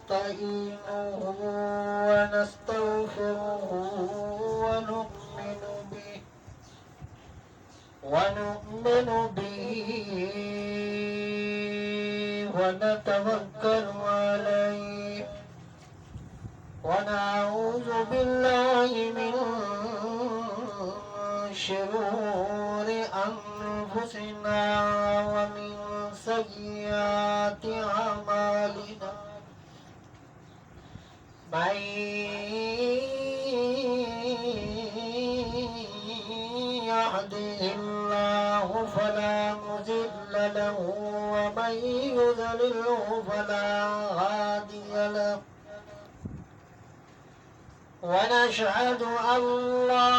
ونستعينه ونستغفره ونؤمن به ونتوكل عليه ونعوذ بالله من شرور أنفسنا ومن سيئات أعمالنا من يهده الله فلا مضل له ومن يضلله فلا هادي له ونشهد أن لا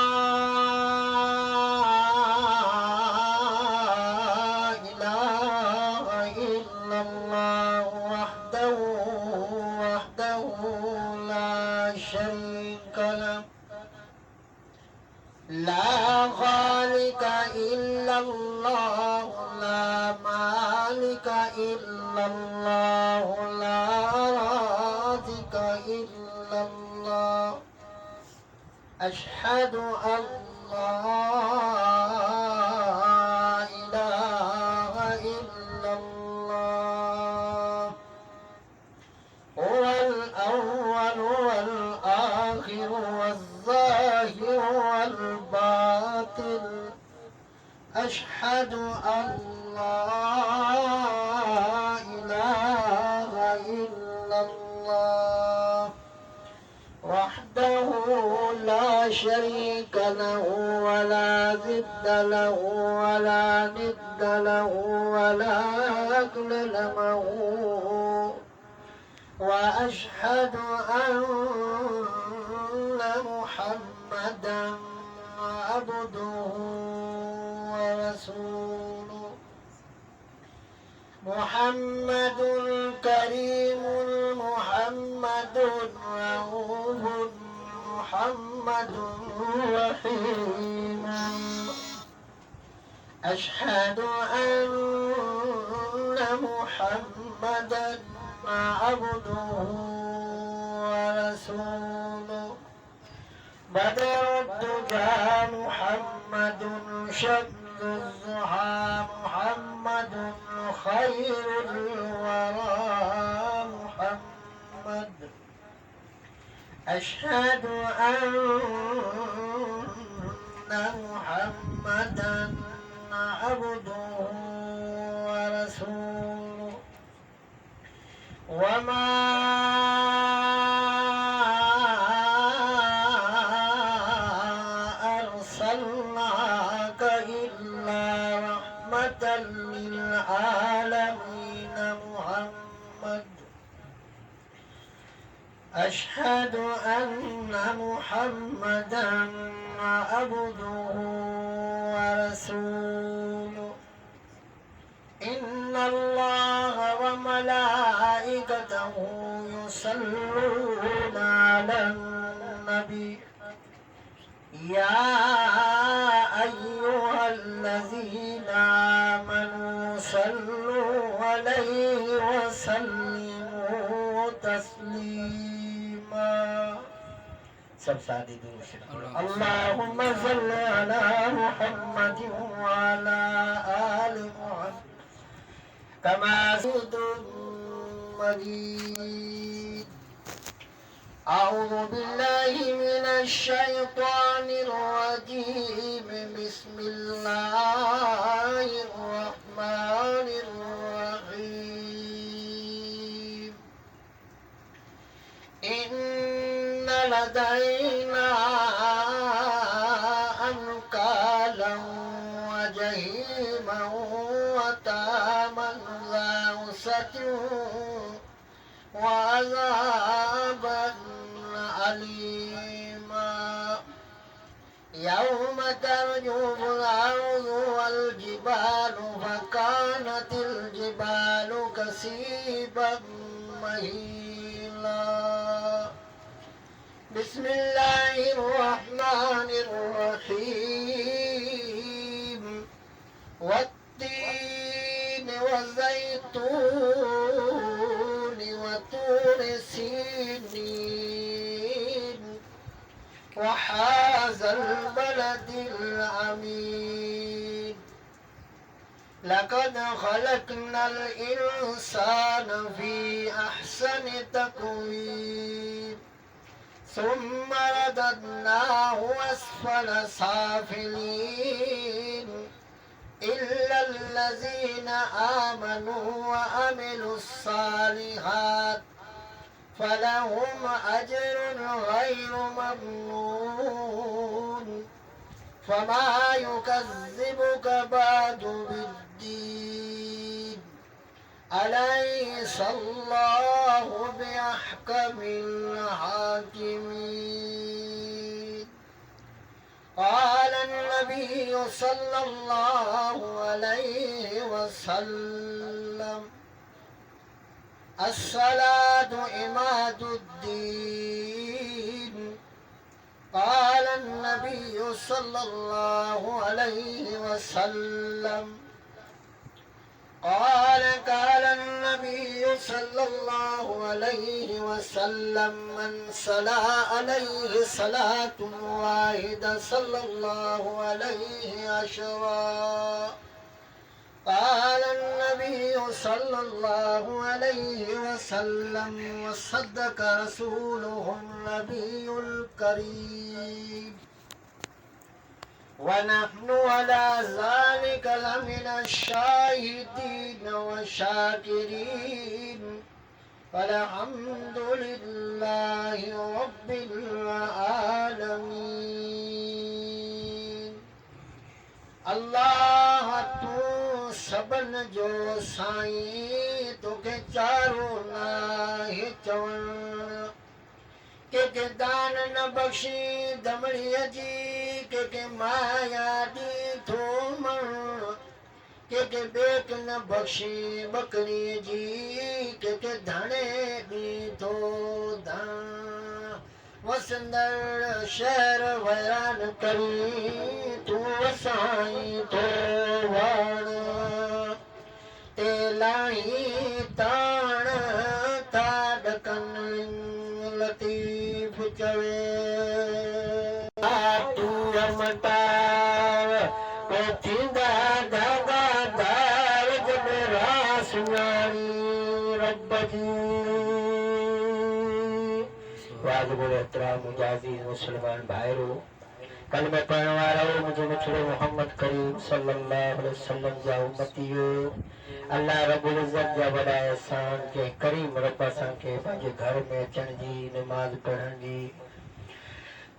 إله إلا الله وحده لا شريك له لا خالق إلا الله لا مالك إلا الله لا رازق إلا الله أشهد أن لا إله إلا الله هو الأول والآخر والظاهر والباطن أشهد أن لا إله إلا الله وحده لا شريك له ولا ضد له ولا ند له ولا أكل له وأشهد أن محمدا عبده ورسوله محمد كريم محمد رؤوف محمد رحيم أشهد أن محمدا عبده ورسوله بدر الدجى محمد شمس الضحى محمد خير الورى محمد أشهد أن محمدا عبده ورسوله وما أرسلناك إلا رحمة للعالمين محمد أشهد أن محمدا عبده ورسوله إن الله وملائكته يصلون على النبي يا أيها الذين آمنوا صلوا عليه وسلموا تسليما اللهم صل على محمد وعلى آل محمد كما صليت مجيد أعوذ بالله من الشيطان الرجيم بسم الله الرحمن الرحيم إن لدينا أنكالا وجحيما وطعاما ذا وسط وعذابا أليما يوم ترجف الأرض والجبال فكانت الجبال كثيبا مهيلا بسم الله الرحمن الرحيم والتين والزيتون وطور والسنين وهذا البلد الأمين لقد خلقنا الإنسان في أحسن تقويم ثم رددناه أسفل سافلين إلا الذين آمنوا وعملوا الصالحات فلهم أجر غير ممنون فما يكذبك بعد بالدين أليس الله بأحكم الحاكمين قال النبي صلى الله عليه وسلم الصلاة عماد الدين قال النبي صلى الله عليه وسلم قال النبي صلى الله عليه وسلم من صلى عليه صلاة واحدة صلى الله عليه عشرا قال النبي صلى الله عليه وسلم وصدق رسوله النبي الكريم ونحن على ذلك لمن الشاهدين والشاكرين والحمد لله رب العالمين अल्लाह तू सबन जो साईं तोखे चारो नाहे चवण के दान न बख्शी दमड़ीअ जी के माया दी थो मण के बेक न बख्शी बकरी जी के धणे दी थो धान वसंदर शहर वैरान करी तू साईं तो वण ते लाई ताण था ॾकन लतीफ़ चवे तू रमतार को थींदा धागा दार जब रासुनारी रब जी वाजिब एहतराम मुजाजी मुसलमान भाइरों कल में पढ़ने वाला हूँ मुझे मिठड़े मोहम्मद करीम सल्लल्लाहु अलैहि वसल्लम जा उम्मतियो अल्लाह रब्बुल इज्जत जा वॾा एहसान के करीम रब असां खे पंहिंजे घर में अचण जी नमाज़ पढ़ण जी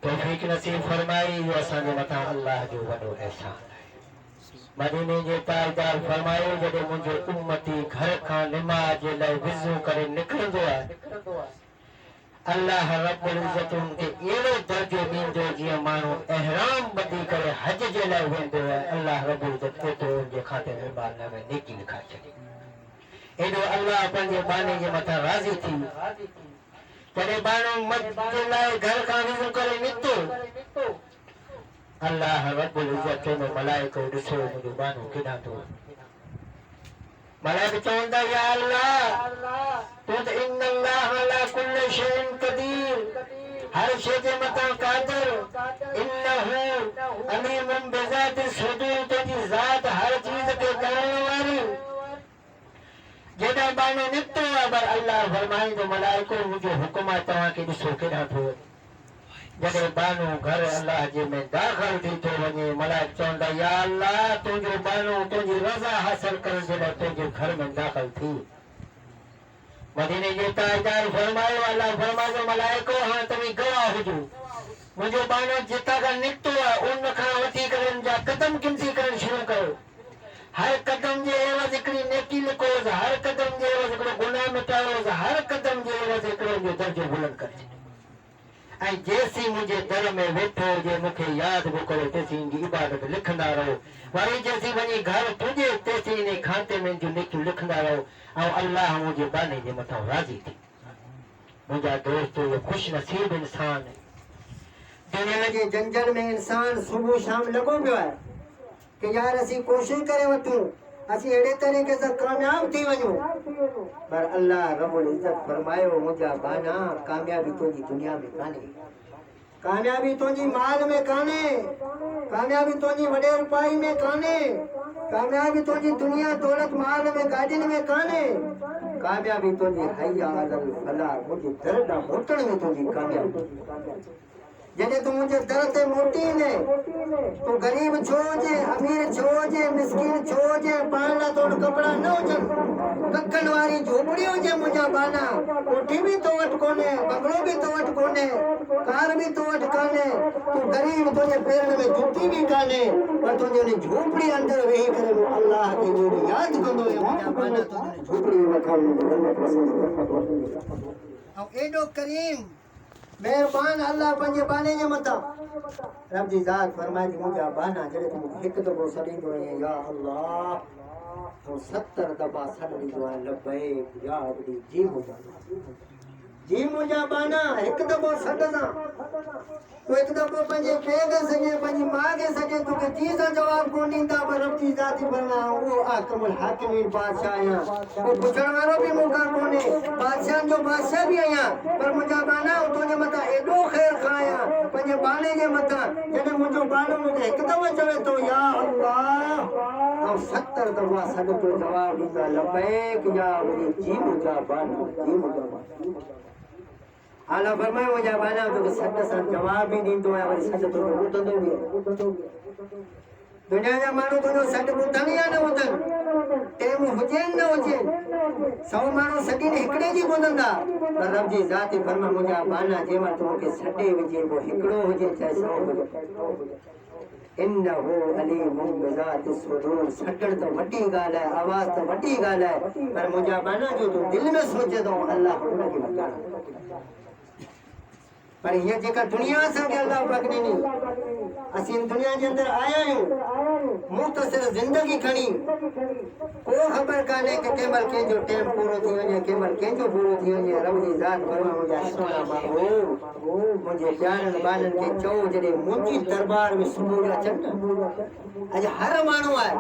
तौफ़ीक़ नसीब फरमाई जो असांजे मथां अल्लाह जो वॾो एहसान आहे मदीने जे ताजदार फरमायो जॾहिं मुंहिंजो उम्मती घर खां निमाज़ जे लाइ विज़ू करे निकिरंदो आहे अल्लाह रब्बुल इज्जत उनके एड़ो दर्जो दींदो जीअं माण्हू एहराम ॿधी करे हज जे लाइ वेंदो आहे अल्लाह रब्बुल इज्जत एतिरो उनजे खाते में बाला में नेकी लिखाए छॾे एॾो अल्लाह पंहिंजे बाने जे मथां राज़ी थी जॾहिं माण्हू मद जे लाइ घर खां विज़ू करे निकितो अल्लाह रब्बुल इज्जत में मलाइको ॾिसो मुंहिंजो बानो केॾां थो मलाइक चवंदा या अल्लाह तू त इन्नल्लाह अला कुल्लि शैइन क़दीर हर शइ जे मथां क़ादिर इन्नहु अलीमुन बिज़ाति सुदूर तुंहिंजी ज़ात हर चीज़ खे ॼाणण वारी जेॾां बानो निकितो आहे पर अल्लाह फरमाईंदो मलाइको मुंहिंजो हुकुम आहे तव्हांखे ॾिसो केॾां थो जॾहिं बानो घर अल्लाह जे में दाख़िल थी थो वञे मलाइक चवंदा या अल्लाह तुंहिंजो बानो तुंहिंजी रज़ा हासिल करण जे लाइ तुंहिंजे घर में दाख़िल थी मदीने जे ताजदार फरमायो अल्लाह फरमायो मलाइको हाणे तव्हीं गवाह हुजो मुंहिंजो बानो जितां खां निकितो आहे उन खां वठी करे उन जा क़दम गिनती करणु शुरू कयो हर कदम जे एवज़ हिकिड़ी नेकी लिखोसि हर कदम जे एवज़ हिकिड़ो गुनाह मिटायोसि हर कदम जे एवज़ हिकिड़ो दर्जो बुलंद करे छॾियो ऐं जेसीं मुंहिंजे दर में वेठो हुजे मूंखे यादि बि करे तेसीं जी इबादत लिखंदा रहो वरी जेसीं वञी घर पुॼे तेसीं इन खाते में जूं नेकियूं लिखंदा रहो ऐं अल्लाह मुंहिंजे बाने जे मथां राज़ी थी मुंहिंजा दोस्त इहो ख़ुशि नसीब इंसान दुनिया जे जंजल में इंसान सुबुह शाम लॻो पियो आहे कि यार असीं कोशिशि करे वठूं असीं अहिड़े तरीक़े सां कामयाब थी वञूं। पर अल्लाह रब्बुल इज़्ज़त फरमायो मुंहिंजा बाना कामयाबी तुंहिंजी दुनिया में कान्हे, कामयाबी तुंहिंजी माल में कान्हे, कामयाबी तुंहिंजी वॾे रुपाई में कान्हे, कामयाबी तुंहिंजी दुनिया दौलत माल में गाॾियुनि में कान्हे, कामयाबी तुंहिंजी हया अलल फलाह मुंहिंजे दर ॾांहुं मोटण में तुंहिंजी कामयाबी। जॾहिं तूं मुंहिंजे दर ते मोटी ने, तूं ग़रीब छो हुजे, अमीर छो हुजे, मिस्किन छो हुजे, पाइण लाइ तोड़ कपिड़ा न हुजनि, कखनि वारी झोपड़ी हुजे मुंहिंजा बाना, कोठी बि तो वटि कोन्हे, बंगलो बि तो वटि कोन्हे, कार बि तो वटि कान्हे, तूं ग़रीब, तुंहिंजे पेरनि में जुती बि कान्हे, पर तुंहिंजी उन झोपड़ी अंदरि वेही करे मूं अलाह खे यादि कंदो आहियां, मुंहिंजा बाना तुंहिंजी झोपड़ी में ऐं एॾो करीम मेहरबान अल्लाह पंहिंजे बाने जे मथां। रब जी ज़ात फरमाए थी मुंहिंजा बाना जॾहिं तूं हिकु दफ़ो सॾींदो आहीं या अल्लाह, तो 70 दफ़ा सॾ ॾींदो आहे लबैक या अब्दी, जी मुंहिंजा बाना। हिकु दफ़ो सॾ सां तूं हिकु दफ़ो पंहिंजे पीउ खे सॼे, पंहिंजी माउ खे सॼे, तोखे जी सां जवाबु कोन ॾींदा, पर रब जी ज़ात फरमाए उहो अकमल हाकिमीन बादशाह आहियां, उहो पुछण वारो बि मूंखां कोन्हे, बादशाहनि जो बादशाह बि आहियां, पर मुंहिंजा बाना तुंहिंजे मथां एॾो ख़ैर खां आहियां पंहिंजे बाने जे मथां। जॾहिं मुंहिंजो बानो मूंखे हिकु दफ़ो चवे थो या अल्लाह, ऐं 70 दफ़ा सॾ जो जवाबु ॾींदा लबैक या अब्दी, जी मुंहिंजा बाना, जी मुंहिंजा बाना। आला फरमाए मुंहिंजा बाना तोखे सॾ सां जवाब बि ॾींदो आहे, वरी सॾ तोखे ॿुधंदो बि आहे। दुनिया जा माण्हू तुंहिंजो सॾ ॿुधनि या न ॿुधनि, टेम हुजेनि न हुजेनि, 100 माण्हू सॾीनि हिकिड़े जी ॿुधंदा, पर रब जी ज़ात फरमाए मुंहिंजा बाना जंहिंमहिल तूं मूंखे सॾे विझे, पोइ हिकिड़ो हुजे चाहे 100 हुजे। इन्नहु अलीमुम बिज़ाति सुदूर, सॾण त वॾी ॻाल्हि आहे, आवाज़ त वॾी ॻाल्हि आहे, पर मुंहिंजा बाना जो तूं दिलि में सोचे थो अल्लाह हुनखे वधाए। पर ये जेका दुनिया असांखे अल्लाह पाक ॾिनी, असीं दुनिया जे अंदरि आया आहियूं मुख़्तसिर ज़िंदगी खणी, को ख़बर कान्हे कि कंहिं महिल कंहिंजो टाइम पूरो थी वञे, कंहिं महिल कंहिंजो पूरो थी वञे। रब जी ज़ात फरमाए मुंहिंजा सोना महबूब, मुंहिंजे प्यारनि ॿारनि खे चओ जॾहिं मुंहिंजी दरबार में सुबुह जो अचनि, अॼु हर माण्हू आहे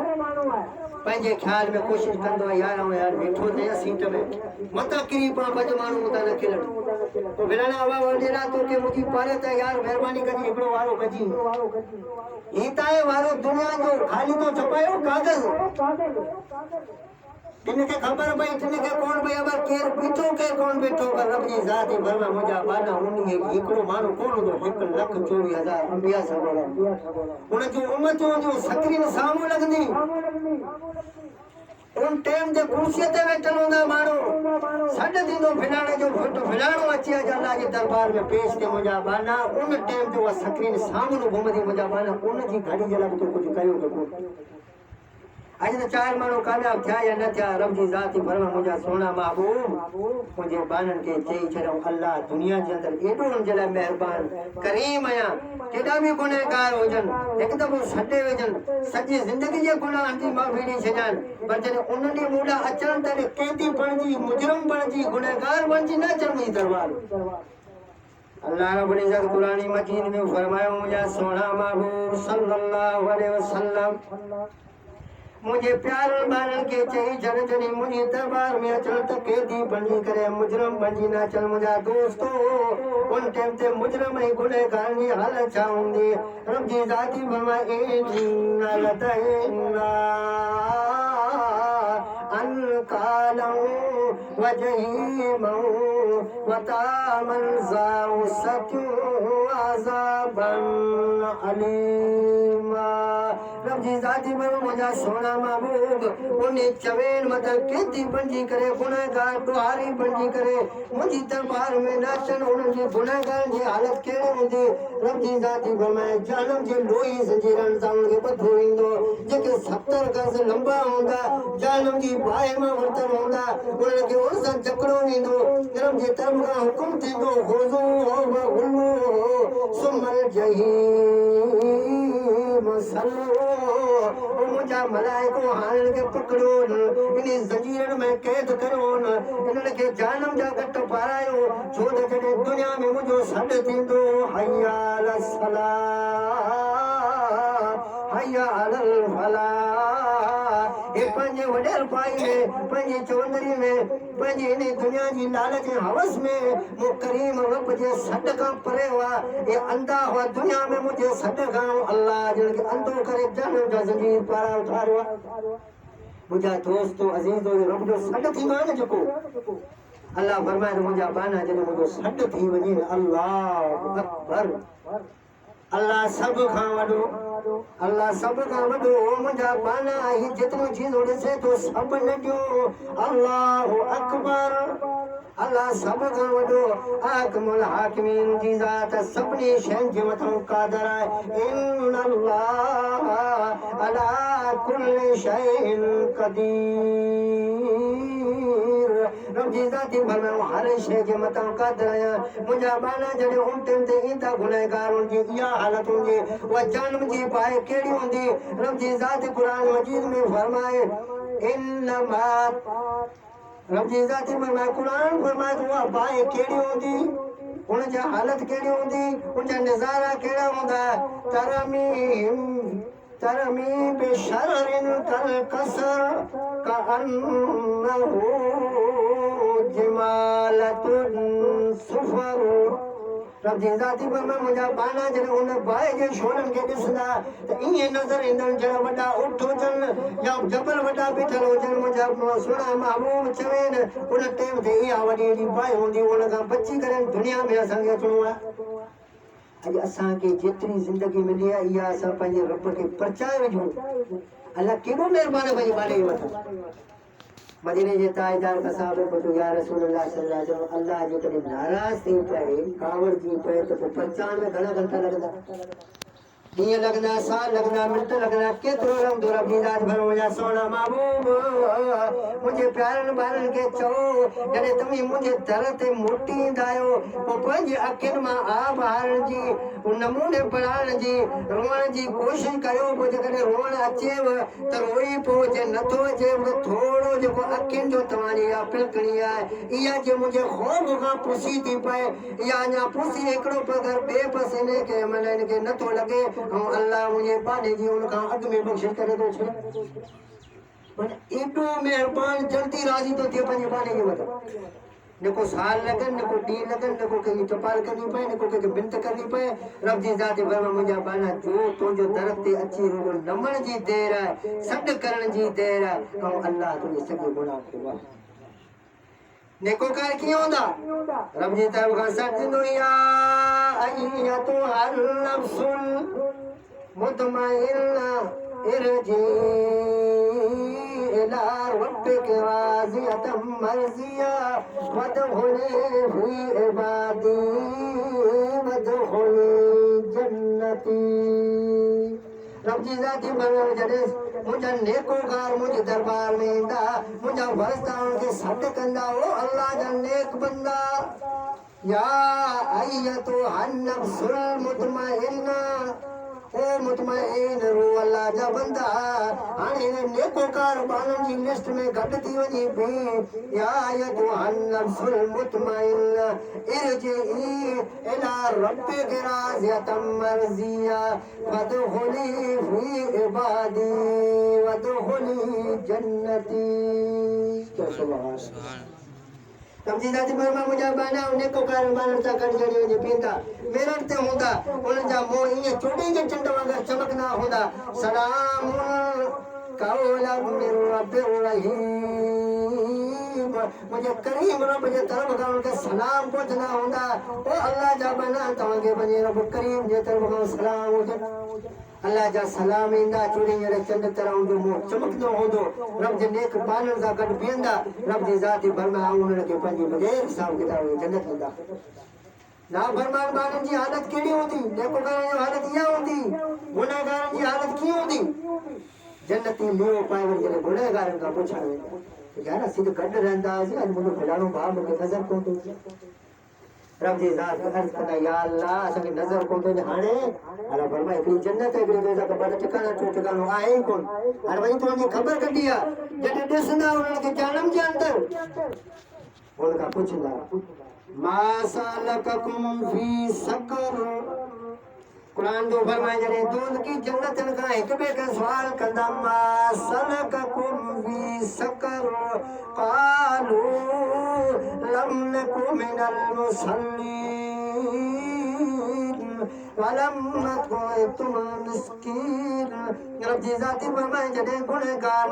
पंहिंजे ख़्याल में कोशिशि कंदो आहे यार यार वेठो थिए सीट में, मथां किरी पा 5 माण्हू उतां न खिलनि, तो विलण आवा वॾेरा तोखे मुंहिंजी पारे त यार महिरबानी कजी हिकिड़ो वारो कजी। ही ताईं वारो दुनिया जो ख़ाली तो छपायो कागज़, तिनखे ख़बर पई तिनखे कोन पई ख़बर केरु बीठो केरु कोन बीठो, पर रब जी ज़ात फरमाए मुंहिंजा बाना उन हिकिड़ो माण्हू कोन हूंदो, 1,24,000 अंबिया सब उन जूं उम्मतूं जूं सक्रीन साम्हूं लॻंदी, उन टाइम जे कुर्सीअ ते वेठल हूंदा माण्हू, सॾ थींदो फिलाणे जो फिलाणो अची अल्लाह जे दरबार में पेश थिए मुंहिंजा बाना, उन टाइम ते उहा सक्रीन साम्हूं घुमंदी मुंहिंजा बाना, उन जी गाॾी जे लाइ बि तूं कुझु कयो त कोन। अॼु त 4 माण्हू कामयाब थिया या न थिया, रब जी ज़ात फरमाए मुंहिंजा सोना महबूब मुंहिंजे बाननि खे चई छॾियो अल्लाह दुनिया जे अंदरि एॾो हुनजे लाइ महिरबान करीम आहियां, केॾा बि गुनहगार हुजनि हिकु दफ़ो सॾे विझनि, सॼी ज़िंदगी जे गुनाहनि जी माफ़ी ॾेई छॾनि, पर जॾहिं उन ॾींहुं मूं ॾांहुं अचनि तॾहिं कैदी बणिजी, मुजरिम बणिजी, गुनहगार बणिजी न अचनि मुंहिंजी दरबार। अल्लाह रब्बुल इज़्ज़त क़ुरान मजीद में फरमायो मुंहिंजा सोना महबूब सल्लल्लाहु अलैहि वसल्लम मुझे प्यार ॿारनि खे चई छॾ जॾहिं मुंहिंजी दरबार में अचनि त कैदी बणिजी करे मुजरिम बणिजी न अचनि। मुंहिंजा दोस्तो उन टाइम ते मुजरिम ऐं गुनहगारनि जी हालत छा हूंदी, रब जी ज़ाती फरमाए इन्ना लदैना अनकालौ वजहीमौ वतामन ज़ाउसतु अज़ाबन अलीमा। रब जी ज़ाती फरमाए मुंहिंजा सोना महबूब उन चवेन मथां कैदी बणिजी करे गुनहगार ॾुहारी बणिजी करे मुंहिंजी दरबार में न अचनि, उन्हनि जी गुनहगारनि जी हालत कहिड़ी हूंदी। रब जी ज़ाती फरमाए जानम जे लोही ज़ंजीरनि सां उनखे ॿधो ईंदो, जेके 70 गज़ लंबा हूंदा जानम जी बाहि मां वरितल हूंदा, उन्हनि खे उन सां जकड़ो वेंदो। रब जे तरफ़ खां हुकुम थींदो हुज़ू वग़ुल्लू सुम्मल जहीम सल्लू, मुंहिंजा मलाइको हाणे हिनखे पकड़ो इन ज़ंजीरनि में क़ैद कयो, इन्हनि खे जानम जा घट पारायो, छो त जॾहिं दुनिया में मुंहिंजो सॾ थींदो हय्या अलस सलाह हय्या अलल फलाह, हे पंहिंजे वडेर पाई में पंहिंजी चौंदरी में पंहिंजी इन दुनिया जी लालच ऐं हवस में मूं करीम रब जे सॾ खां परे हुआ ये अंधा हुआ दुनिया में मुंहिंजे सॾ खां अल्लाह जिन खे अंधो करे जनम जा ज़मीर पारां उथारियो आहे मुंहिंजा दोस्तो अज़ीज़ो रब जो सॾ थींदो आहे न जेको अल्लाह फरमाए मुंहिंजा बाना जॾहिं मुंहिंजो सॾ थी वञे अल्लाह अकबर अल्लाह सब खां वॾो अल्लाह सब खां वॾो मुंहिंजा बाना ही जेतिरो चीज़ो ॾिसे थो सभु नंढियूं अल्लाह अकबर अल्लाह सब खां वॾो हाकिमुल हाकिमीन जी ज़ात सभिनी शयुनि जे मथां क़ादिर आहे इन अल्लाह अला कुल्लि शैइन क़दीर रब जी ज़ाती फरमायो हर शइ जे मथां क़ादिर आहियां मुंहिंजा बाना जॾहिं उमटिन ते ईंदा गुनहगार जी इहा हालत हूंदी उहा जानम जी पाए कहिड़ी हूंदी रब जी ज़ात क़ुरान मजीद में फरमाए इन्नमा रब जी ज़ाती फरमाए क़ुरान फरमाए त उहा पाए कहिड़ी हूंदी उन जी हालत कहिड़ी हूंदी उन जा नज़ारा कहिड़ा हूंदा तरमीम बिशररिन कल कसर कअन्नहु जिमालतुन सुफर रब जी ज़ाती फरमाए मुंहिंजा बाना जॾहिं उन बाहि जे शोलनि खे ॾिसंदा त ईअं नज़र ईंदनि जहिड़ा वॾा ऊठ हुजनि या जबल वॾा बीठल हुजनि मुंहिंजा सुहिणा महबूब चवेनि उन टाइम ते इहा वॾी एॾी बाहि हूंदी उन खां बची करे दुनिया में असांखे अचिणो आहे अॼु असांखे जेतिरी ज़िंदगी मिली आहे इहा असां पंहिंजे रब खे परचाए विझूं अलाह केॾो महिरबानी आहे पंहिंजे बाने जे मथां मदीने जे ताजदार का साहब को या रसूल अल्लाह सल्लल्लाहु अलैहि वसल्लम अल्लाह जो कॾहिं नाराज़ थी पए कावड़ जी पए त पोइ परचाइण में घणा घंटा लॻंदा ॾींहं लॻंदा साल लॻंदा मिंट लॻंदा केतिरो लॻंदो रब जी ज़ात भरो मुंहिंजा सोना महबूब मुंहिंजे प्यारनि ॿारनि खे चओ जॾहिं तव्हीं मुंहिंजे दर ते मोटी ईंदा आहियो पोइ पंहिंजी अखियुनि मां आब हारण जी नमूने पढ़ाइण जी रोअण जी कोशिशि करियो पोइ जेकॾहिं रोअण अचेव त रोई पोइ जे नथो अचे त थोरो जेको अखियुनि जो तव्हांजी इहा पिलकणी आहे इहा जे मुंहिंजे ख़ौफ़ खां पुसी थी पए इहा अञा पुसी हिकिड़ो पगर ॿिए पासे हिन खे माना हिन खे नथो लॻे ऐं अल्लाह मुंहिंजे बाने जी उन खां अॻु में बख़्शिश करे थो छॾे पर एॾो महिरबानी जल्दी राज़ी थो थिए पंहिंजे बाने जे मथां न को साल लॻनि न को ॾींहं लॻनि न को कंहिंजी टपाल करणी पए न को कंहिंखे बिनत करणी पए रब जी ज़ात फरमाए मुंहिंजा बाना जो तुंहिंजो दर ते अची रुॻो नमण जी देरि आहे सॾु करण जी देरि आहे ऐं अल्लाह तुंहिंजे सॼे गुनाह खे वाह नेकोकार कीअं हूंदा रब जी तरफ़ खां सॾु थींदो या अय्यतु अल नफ्सुल मुतमइन्ना इरजी इला रब्बिक राज़ियतम मर्ज़िया वदखुली फी इबादी वदखुली जन्नती रब जी ज़ाती फरमाए जॾहिं मुंहिंजा नेकोकार मुंहिंजे दरबार में ईंदा मुंहिंजा वरस्ता उनखे सॾु कंदा ओ अल्लाह जा नेक बंदा या अय्यतु अन नफ्सुल मुतमइन्ना ओ मुतमइन रू अल्लाह जा बंदा हाणे हिन नेकोकार ॿारनि जी लिस्ट में गॾु थी वञे पई या अय्यतु अन नफ्सुल मुतमइन्ना इरजी इला रब्बिक राज़ियतम मर्ज़िया वदखुली फी इबादी वदखुली जन्नती सुभान रब जी ज़ाती फरमाए मुंहिंजा बाना नेकोकार ॿारनि सां गॾु जॾहिं वञी पींदा मेरठ ते हूंदा उन्हनि जा मुंहुं ईअं चोॾी जे चंड वांगुरु चमकंदा हूंदा सलामुन कौलन मिन रब्बिर रहीम मुंहिंजे करीम रब जे तरफ़ खां उनखे सलाम पहुचंदा हूंदा ओ अल्लाह जा बाना तव्हांखे पंहिंजे रब करीम जे तरफ़ खां सलाम हुजनि अल्लाह जा सलाम ईंदा चोॾी जहिड़े चंड तरह उनजो मुंहुं चमकंदो हूंदो रब जे नेक बाननि सां गॾु बीहंदा रब जी ज़ाती फरमाए उन्हनि खे पंहिंजी बग़ैर हिसाब किताब जन्नत ॾींदा नाफरमान बाननि जी हालत कहिड़ी हूंदी नेकोकारनि जी हालत इहा हूंदी गुनहगारनि जी हालत कीअं हूंदी जन्नती मींहुं पाए वरी जॾहिं गुनहगारनि खां पुछण वेंदा यार असीं त गॾु रहंदा हुआसीं अॼु मुंहिंजो फलाणो भाउ मूंखे नज़र कोन थो अचे रब जी ज़ात अर्ज़ कंदा या अल्लाह असांखे नज़र कोन थो अचे हाणे अल्लाह फरमाए हिकिड़ी जन्नत हिकिड़ी ॿिए सां ॿ ठिकाना टियों ठिकानो आहे ई कोन हाणे वञी तुंहिंजी ख़बर कढी आहे जॾहिं ॾिसंदा उन्हनि खे जानम जे अंदरि उन खां पुछंदा मा सलककुम फी सकर कुरान जो फरमाए जरे दूध की जन्नत का एक बे का सवाल कदम सलककुम फी सकर कालू लम नकु मिनल मुसल्लीन वलम नकु मिस्कीन। रब जी जाती फरमाए जरे गुनहगार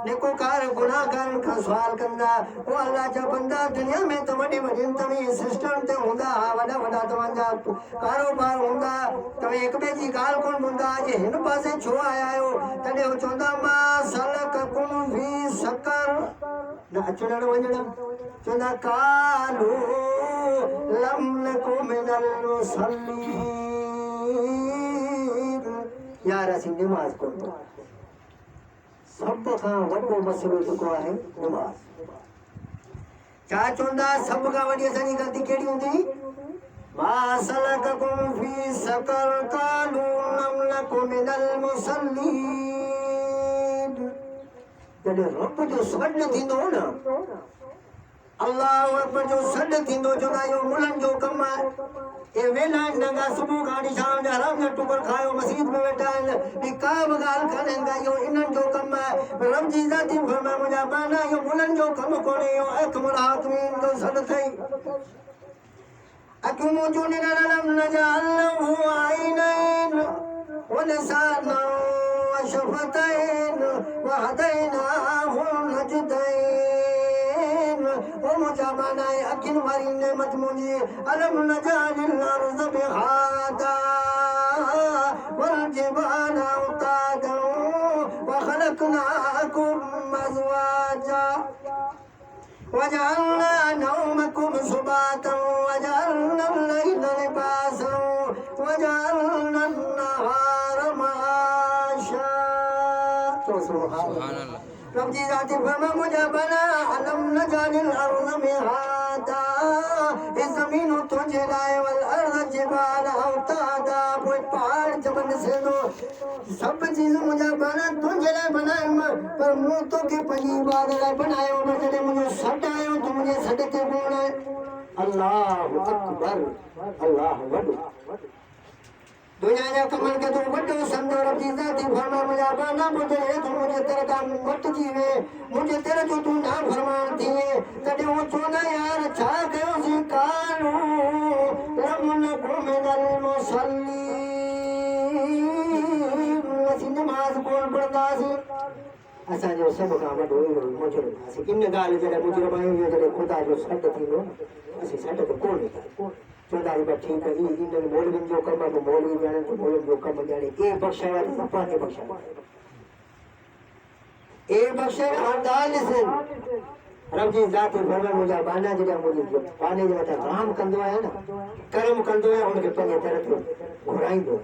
नेकोकार गुनाहगार का सवाल कंदा ओ अल्लाह जा बंदा दुनिया में तो वडी वडी तमी सिस्टम ते हुंदा वडा वडा तवंजा कारोबार हुंदा तवे एक बे जी गाल कोन हुंदा जे हिन पासे छो आया आयो तडे हो चोंदा मा सलककुम फी सकर न अचण वञण चोंदा कालू लम नकु मिनल मुसल्लीन यार असी नमाज कोन सब खां वॾो मसलो जेको आहे नमाज छा चवंदा सभ खां वॾी असांजी ग़लती कहिड़ी हूंदी मा सलककुम फी सकर कालू लम नकु मिनल मुसल्लीन। जॾहिं रब जो सॾु थींदो न अल्लाह अकबर जो सॾु थींदो चवंदा इहो मुलनि जो कमु आहे ए वेला नंगा सुबुह खां वठी शाम जा हराम जा टुकर खायो मस्जिद में वेठा आहिनि ॿी का बि ॻाल्हि कान्हे का इहो इन्हनि जो कमु आहे रब जी ज़ाती फरमाए मुंहिंजा बाना इहो मुलनि जो कमु कोन्हे इहो अकमल हाकिमीन जो सॾु अथई। अखियूं मुंहिंजूं निरलम नजाल लहू आइनैन वलिसानन वशफतैन वहदैनाहु नजदैन। ओ मुंहिंजा बाना अखियुनि वारी नेमत मुंहिंजी अलम नजालिल अर्ज़ बिहादा والجبال أوتادا وخلقناكم أزواجا وجعلنا نومكم سباتا وجعلنا الليل لباسا وجعلنا النهار معاشا। سبحان الله। رب जी ज़ाती फरमा मुझे बना अलम नजालिल अर्ज़ मिहादा इस ज़मीन तुझे लाए वल अर्ज़ जिबाल औतादा कोई पहाड़ जबल से दो सब चीज मुझे बना तुझे लाए बनाए पर मुंह तो के पनी बार लाए बनाए और जड़े मुझे सड आयो तो मुझे सड के बोल है अल्लाह अकबर अल्लाह वड दुनिया जा कमल के तो वड्डो समझो रब जी ज़ाती फरमा मुझे बना मुझे तेरे का मत जीवे मुझे तेरे जो तू ना फरमान दिए तड़े वो चोना यार छा कयो सी कालू लम नकु मिनल मुसल्लीन। असी नमाज कोन पढ़दासी असांजो सभ खां वॾो इहो मुजरिम आहे इन ॻाल्हि जॾहिं मुजरिम आहियूं जॾहिं ख़ुदा जो सॾु थींदो असीं सॾ ते कोन ईंदा चवंदा आहियूं ठीकु आहे इन्हनि मौलवियुनि जो कमु आहे मौलवी ॼाणे त मौलवियुनि जो कमु ॼाणे के बख़्शाया त पंहिंजे बख़्शाया ए बख़्शण हरदाल ॾिसनि रब जी ज़ाती फरमाए मुंहिंजा बाना जॾहिं मुंहिंजे बाने जे मथां राम कंदो आहे न कर्म कंदो आहे हुनखे पंहिंजे दर ते घुराईंदो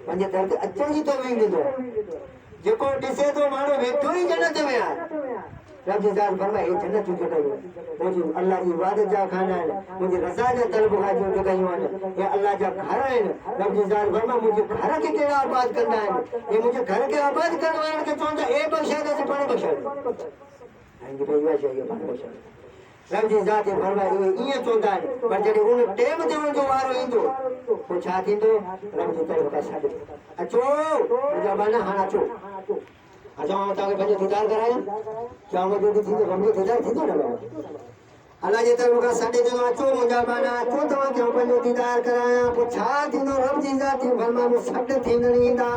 पंहिंजे दर ते अचण जी तौफ़ीक़ ॾींदो जेको ॾिसे थो माण्हू वेठो ई जन्नत में आहे। रब जी ज़ात फरमाए हे जन्नत जूं जॻहियूं मुंहिंजी अल्लाह जी इबादत जा खाना आहिनि मुंहिंजी रज़ा जा तलब जूं जॻहियूं आहिनि हे अल्लाह जा घर आहिनि। रब जी ज़ात फरमाए मुंहिंजे घर खे कहिड़ा आबाद कंदा आहिनि हे मुंहिंजे घर खे आबाद करण वारनि खे चवंदा हे बख़्शा त पाण बख़्शा ऐं भई शइ पाण बख़्शा रब जी ज़ात फरमाए इहे ईअं चवंदा आहिनि पर जॾहिं उन टेम ते उनजो वारो ईंदो पोइ छा थींदो रब जी तरफ़ खां सॾु अचो मुंहिंजा बाना हाणे अचो अच्छा मां तव्हांखे पंहिंजो दीदार करायां क्या मुंहिंजो बि थींदो मुंहिंजो दीदार थींदो न अल्लाह जे तरफ़ खां सॾु थींदो अचो मुंहिंजा बाना अचो तव्हांखे पंहिंजो दीदार करायां पोइ छा थींदो रब जी ज़ात फरमाए सॾु थींदड़ ईंदा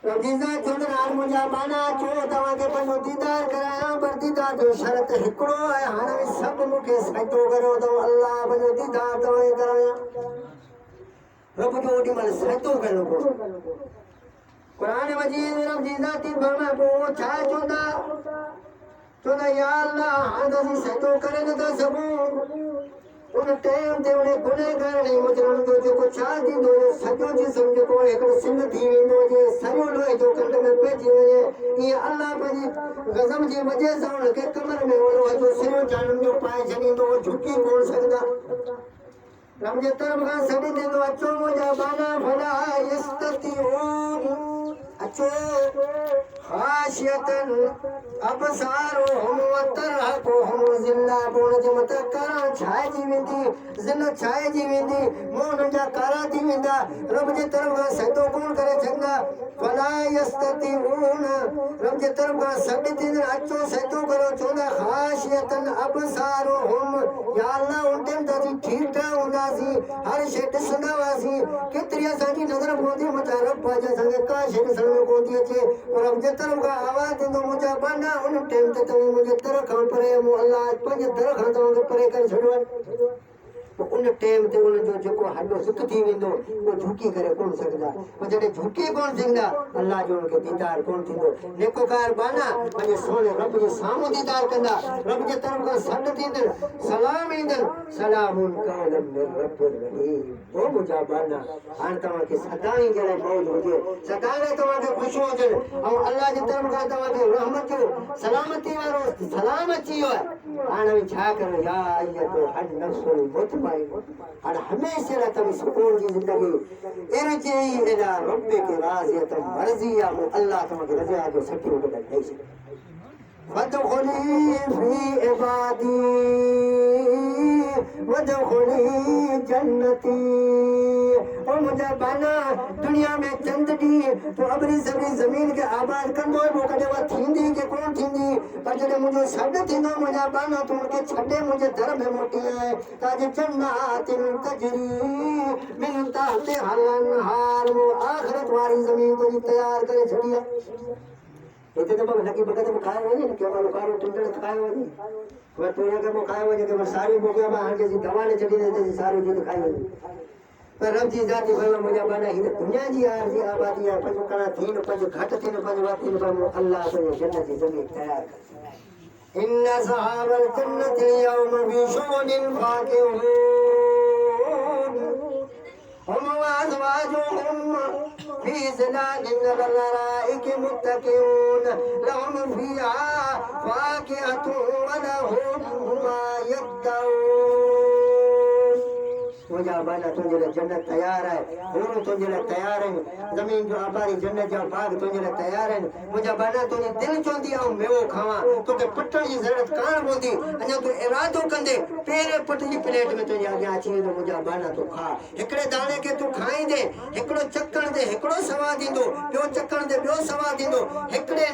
रब जी ज़ात चवंदड़ हाणे मुंहिंजा बाना अचो तव्हांखे पंहिंजो दीदार करायां पर दीदार जो शर्त हिकिड़ो आहे हाणे सभु मूंखे सजदो करियो अथव अल्लाह पंहिंजो दीदार तव्हांखे करायां रब जो ओॾी महिल सजदो करिणो पवंदो कुरान मजीद रब जी ज़ाती फरमाए पोइ छा चवंदा या अल्लाह हाणे असीं सजदो करे नथा सघूं उन टाइम ते उन गुनहगार ऐं मुजरिम जो जेको छा थींदो सॼो जिस्म जेको हिकिड़ो सिंध थी वेंदो जे सॼो लोहे जो कंड में पइजी वञे ईअं अल्लाह पंहिंजी गज़ब जी वजह सां हुनखे कमर में ओड़ो जो सिरो जानम जो पाए छॾींदो झुकी कोन सघंदा रब जे तरफ़ खां सॾु थींदो अचो मुंहिंजा बाना फला यस्ततिऊन अचो खाशियतन अबसारुहुम व तरहकुहुम ज़िल्ला बोन जे मत करण छाइजी वेंदी ज़िल छाइजी वेंदी मोहन जा कारा थी वेंदा रब जे तरफ खां सजदो कोन करे सघंदा फला यस्ततिऊन रब जे तरफ खां सॾ थींदड़ अचो सजदो करो चवंदा खाशियतन अबसारुहुम या अल्लाह उन टाइम ते असीं ठीठा हूंदासीं हर शइ ॾिसंदा हुआसीं केतिरी असांजी नज़र पवंदी मथां रब अॼु असांखे का शइ ॾिसण में कोन थी अचे रब जे तरफ खां आवाज़ ईंदो मुंहिंजा बाना उन टाइम ते तव्हां मुंहिंजे दर खां परे मूं अल्लाह पंहिंजे दर खां तव्हांखे परे करे छॾियो आहे उन टाइम ते उनजो जेको हॾो सुत थी वेंदो उहो झुकी करे कोन सघंदा पोइ जॾहिं झुकी कोन सघंदा अल्लाह जो उनखे दीदार कोन थींदो नेकोकार बाना पंहिंजे सोने रब जे साम्हूं दीदार कंदा रब जे तरफ़ खां सॾ थींदड़ सलाम ईंदड़ सलामुन कौलन मिन रब्बिर रहीम ओ मुंहिंजा बाना हाणे तव्हांखे सदाईं जे लाइ मौज हुजे सदाईं तव्हांखे ख़ुशियूं हुजनि ऐं अल्लाह जे तरफ़ खां तव्हांखे रहमतियूं सलामती वारो सलाम अची वियो आहे हाणे छा करो या अय्यतो हद नफ्सुल मुतमइन्ना हाणे हमेशह लाइ तव्हां सुकून जी ज़िंदगी इरजी इला रब्बिक राज़ियतन मर्ज़िया अल्लाह तव्हांखे रज़ा जो सर्टिफिकेट ॾेई छॾे फदख़ुली फी इबादी वदख़ुली जन्नती ओ मुंहिंजा बाना दुनिया में चंद ॾींहं तो अबरी सभरी ज़मीन खे आबाद कंदो पोइ कॾहिं उहा थींदी की कोन थींदी पर जॾहिं मुंहिंजो सॾ थींदो मुंहिंजा बाना तूं उनखे छॾे मुंहिंजे दर में मोटी आए त अॼु जन्नातिन तजरी मिन तहतिहा अल-अनहार वो आख़िरत वारी ज़मीन तुंहिंजी तयार करे छॾी आहे हिते त पोइ लकी बक़त में खायो वञे न कंहिं महिल कारो टुंडड़ खायो वञे वरी तूं हिनखे पोइ खायो वञे कंहिं महिल सारियूं मोकिलियो हाणे कंहिंजी दवा न छॾी ॾे सारियूं जीअं खाई वञे पर रब जी ज़ात फरमा मुंहिंजा बाना हीअ दुनिया जी आरज़ी आबादी आहे पंहिंजो कणा थी न पंहिंजो घटि थी न पंहिंजो वाती न पंहिंजो अल्लाह पंहिंजो जन्नत जी ज़मीन तयार करे इन असहाबल जन्नति यौम फी शुग़ुलिन फाकिहून हम वअज़वाजुहुम फी ज़िलालिन अल-अराइक मुत्तकिऊन लहुम फीहा फाकिहतुन व लहुम मा यद्दऊन मुंहिंजा बाना तुंहिंजे लाइ जन्नत तयार आहे हूर तुंहिंजे लाइ तयार आहिनि ज़मीन जो आबादी जन्नत जा बाग तुंहिंजे लाइ तयार आहिनि मुंहिंजा बाना तुंहिंजी दिलि चवंदी आहे मेवो खावां तोखे पटण जी ज़रूरत कान पवंदी अञा तूं इरादो कंदे पहिरें पट जी प्लेट में तुंहिंजे अॻियां अची वेंदो मुंहिंजा बाना तूं खा हिकिड़े दाणे खे तूं खाईंदे हिकिड़ो चकण ते हिकिड़ो सवादु ईंदो ॿियो चकण ते ॿियो सवादु ईंदो हिकिड़े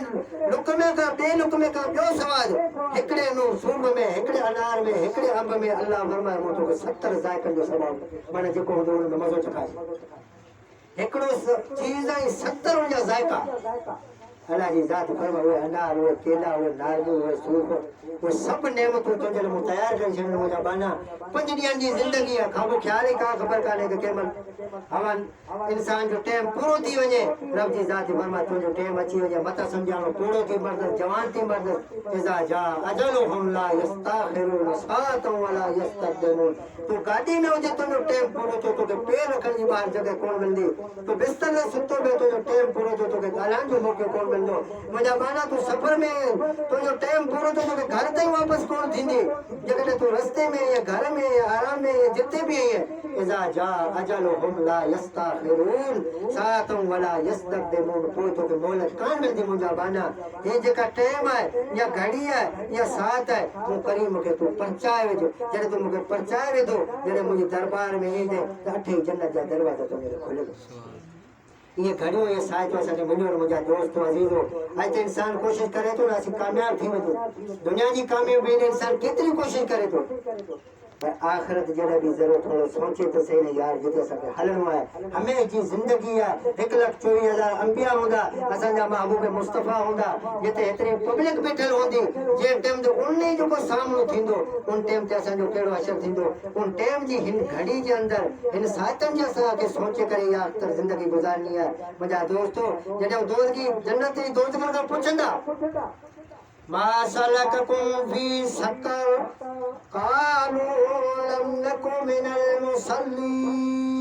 लुकमे खां ॿिए लुकमे खां ॿियो सवादु हिकिड़े सूब में हिकिड़े अनार में हिकिड़े अंब में अल्लाह फरमाए मूं तोखे 70 ज़ाइक़नि जो सवादु माना जेको हूंदो हुन में मज़ो चखाए हिकिड़ो चीज़ आहे 70 उनजा ज़ाइक़ा अल्लाह जी ज़ात फरमा उहे अनार उहे केला उहे नारियूं उहे सूफ़ उहे सभु नेमतूं तुंहिंजे लाइ मूं तयारु करे छॾियूं मुंहिंजा बाना 5 ॾींहंनि जी ज़िंदगी आहे खां पोइ ख़्याल ई का ख़बर कान्हे की कंहिं महिल हवा इंसान जो टाइम पूरो थी वञे रब जी ज़ात फरमा तुंहिंजो टाइम अची वञे मथां सम्झाणो पूरो थी मरदसि जवान थी मरदसि इज़ा जा अजलुहुम ला यस्ताखिरून साअतन वला यस्तक़दिमून तूं गाॾी में हुजे तुंहिंजो टाइम पूरो थियो तोखे पेर रखण जी ॿाहिरि जॻह कोन मिलंदी तूं बिस्तर ते सुतो पियो तुंहिंजो टाइम पूरो थियो तोखे ॻाल्हाइण जो मौक़ो कोन मिलंदो मुंहिंजा बाना तूं सफ़र में तुंहिंजो टाइम पूरो थियो तोखे घर ताईं वापसि कोन थींदी जेकॾहिं तूं रस्ते में या घर में या आराम में या जिते बि आहीं इज़ा जा अजलुहुम ला यस्ताखिरून साअतन वला यस्तक़दिमून पोइ तोखे मोहलत कान मिलंदी मुंहिंजा बाना हे जेका टाइम आहे या घड़ी आहे या साथ आहे तूं करी मूंखे तूं परचाए वेझो जॾहिं तूं मूंखे परचाए वेंदो जॾहिं मुंहिंजे दरबार में ईंदे त 8 जन्नत जा दरवाज़ा तुंहिंजे लाइ खुलंदा ये घड़ियों ये साइतो असांखे मिलियो मुंहिंजा दोस्त अज़ीज़ो अॼु त इंसान कोशिशि करे थो न असीं कामयाबु थी वञूं दुनिया जी कामयाबी में इंसान केतिरी कोशिशि करे थो पर आख़िरत जॾहिं बि ज़रूरु थोरो सोचे त सही न यार जिते असांखे हलणो आहे हमेशह जी ज़िंदगी आहे 1,24,000 अंबिया हूंदा असांजा महबूब मुस्तफ़ा हूंदा जिते हेतिरी पब्लिक बीठल हूंदी जंहिं टाइम ते उन ई जेको सामनो थींदो उन टाइम ते असांजो कहिड़ो असरु थींदो उन टाइम जी हिन घड़ी जे अंदरि हिन साइतनि जे असांखे सोचे करे इहा अख़्तर ज़िंदगी गुज़ारणी आहे मुंहिंजा दोस्तो जॾहिं दोस्तगी जन्नत जी दोस्तगी खां पुछंदा मा सलककुम फी सकर क़ालू लम नकु मिनल मुसल्लीन